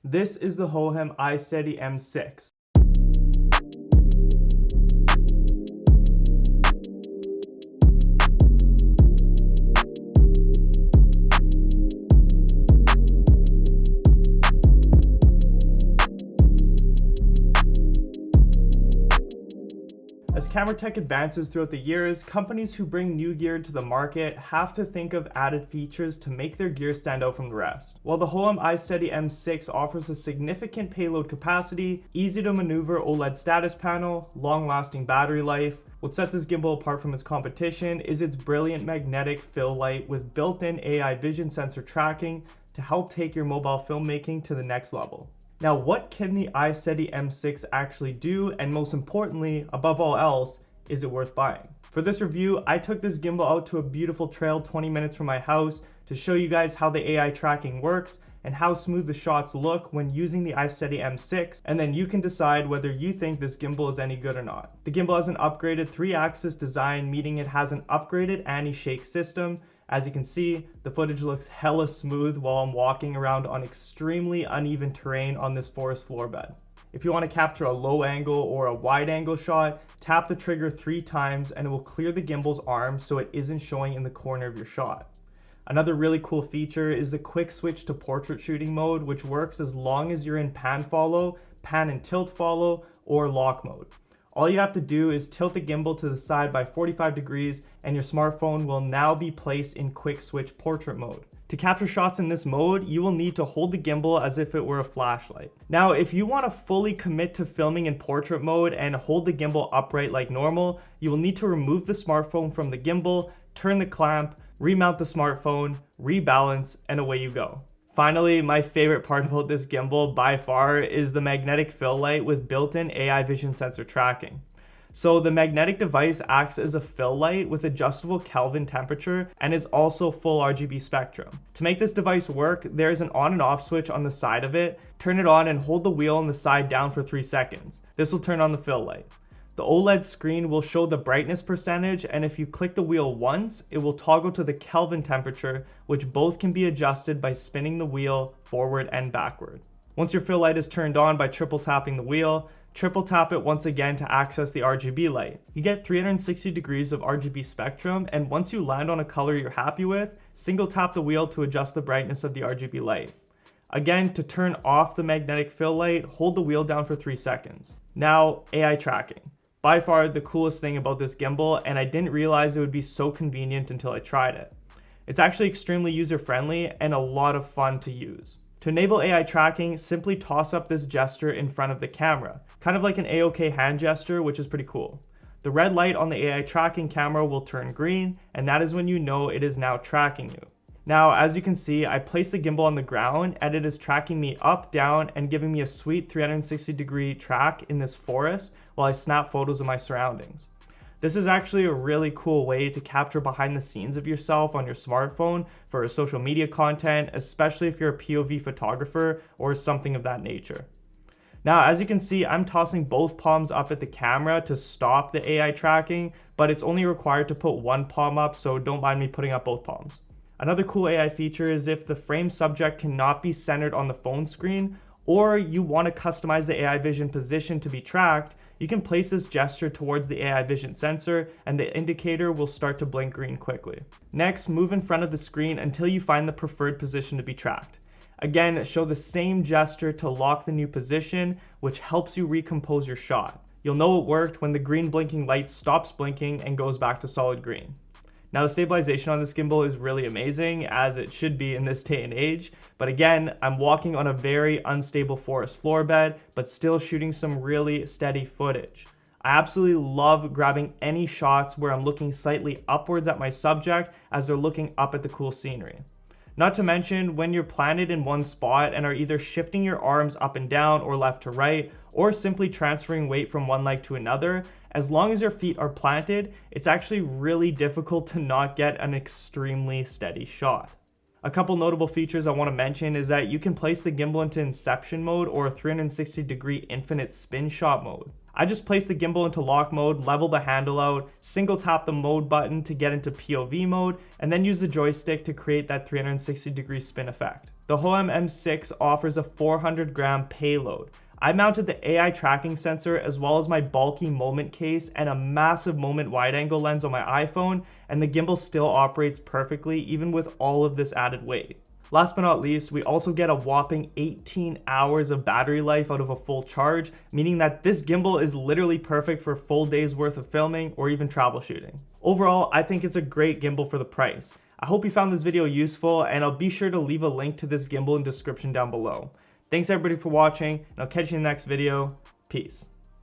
This is the Hohem iSteady M6. As camera tech advances throughout the years, companies who bring new gear to the market have to think of added features to make their gear stand out from the rest. While the Hohem iSteady M6 offers a significant payload capacity, easy to maneuver OLED status panel, long-lasting battery life, what sets this gimbal apart from its competition is its brilliant magnetic fill light with built-in AI vision sensor tracking to help take your mobile filmmaking to the next level. Now, what can the iSteady M6 actually do, and most importantly, above all else, is it worth buying? For this review, I took this gimbal out to a beautiful trail 20 minutes from my house to show you guys how the AI tracking works and how smooth the shots look when using the iSteady M6, and then you can decide whether you think this gimbal is any good or not. The gimbal has an upgraded 3-axis design, meaning it has an upgraded anti-shake system. As you can see, the footage looks hella smooth while I'm walking around on extremely uneven terrain on this forest floor bed. If you want to capture a low angle or a wide angle shot, tap the trigger 3 times and it will clear the gimbal's arm so it isn't showing in the corner of your shot. Another really cool feature is the quick switch to portrait shooting mode, which works as long as you're in pan follow, pan and tilt follow, or lock mode. All you have to do is tilt the gimbal to the side by 45 degrees and your smartphone will now be placed in quick switch portrait mode. To capture shots in this mode, you will need to hold the gimbal as if it were a flashlight. Now, if you want to fully commit to filming in portrait mode and hold the gimbal upright like normal, you will need to remove the smartphone from the gimbal, turn the clamp, remount the smartphone, rebalance, and away you go. Finally, my favorite part about this gimbal by far is the magnetic fill light with built-in AI vision sensor tracking. So the magnetic device acts as a fill light with adjustable Kelvin temperature and is also full RGB spectrum. To make this device work, there is an on and off switch on the side of it. Turn it on and hold the wheel on the side down for 3 seconds. This will turn on the fill light. The OLED screen will show the brightness percentage, and if you click the wheel once, it will toggle to the Kelvin temperature, which both can be adjusted by spinning the wheel forward and backward. Once your fill light is turned on by triple tapping the wheel, triple tap it once again to access the RGB light. You get 360 degrees of RGB spectrum, and once you land on a color you're happy with, single tap the wheel to adjust the brightness of the RGB light. Again, to turn off the magnetic fill light, hold the wheel down for 3 seconds. Now, AI tracking. By far the coolest thing about this gimbal, and I didn't realize it would be so convenient until I tried it. It's actually extremely user-friendly and a lot of fun to use. To enable AI tracking, simply toss up this gesture in front of the camera, kind of like an A-OK hand gesture, which is pretty cool. The red light on the AI tracking camera will turn green, and that is when you know it is now tracking you. Now, as you can see, I placed the gimbal on the ground and it is tracking me up, down, and giving me a sweet 360-degree track in this forest while I snap photos of my surroundings. This is actually a really cool way to capture behind the scenes of yourself on your smartphone for social media content, especially if you're a POV photographer or something of that nature. Now, as you can see, I'm tossing both palms up at the camera to stop the AI tracking, but it's only required to put one palm up, so don't mind me putting up both palms. Another cool AI feature is if the frame subject cannot be centered on the phone screen, or you want to customize the AI vision position to be tracked, you can place this gesture towards the AI vision sensor and the indicator will start to blink green quickly. Next, move in front of the screen until you find the preferred position to be tracked. Again, show the same gesture to lock the new position, which helps you recompose your shot. You'll know it worked when the green blinking light stops blinking and goes back to solid green. Now, the stabilization on this gimbal is really amazing, as it should be in this day and age, but again, I'm walking on a very unstable forest floor bed, but still shooting some really steady footage. I absolutely love grabbing any shots where I'm looking slightly upwards at my subject as they're looking up at the cool scenery. Not to mention when you're planted in one spot and are either shifting your arms up and down or left to right, or simply transferring weight from one leg to another, as long as your feet are planted, it's actually really difficult to not get an extremely steady shot. A couple notable features I want to mention is that you can place the gimbal into inception mode or 360-degree infinite spin shot mode. I just placed the gimbal into lock mode, level the handle out, single tap the mode button to get into POV mode, and then use the joystick to create that 360-degree spin effect. The Hohem M6 offers a 400-gram payload. I mounted the AI tracking sensor as well as my bulky moment case and a massive moment wide-angle lens on my iPhone, and the gimbal still operates perfectly even with all of this added weight. Last but not least, we also get a whopping 18 hours of battery life out of a full charge, meaning that this gimbal is literally perfect for full days worth of filming or even travel shooting. Overall, I think it's a great gimbal for the price. I hope you found this video useful, and I'll be sure to leave a link to this gimbal in the description down below. Thanks everybody for watching, and I'll catch you in the next video. Peace.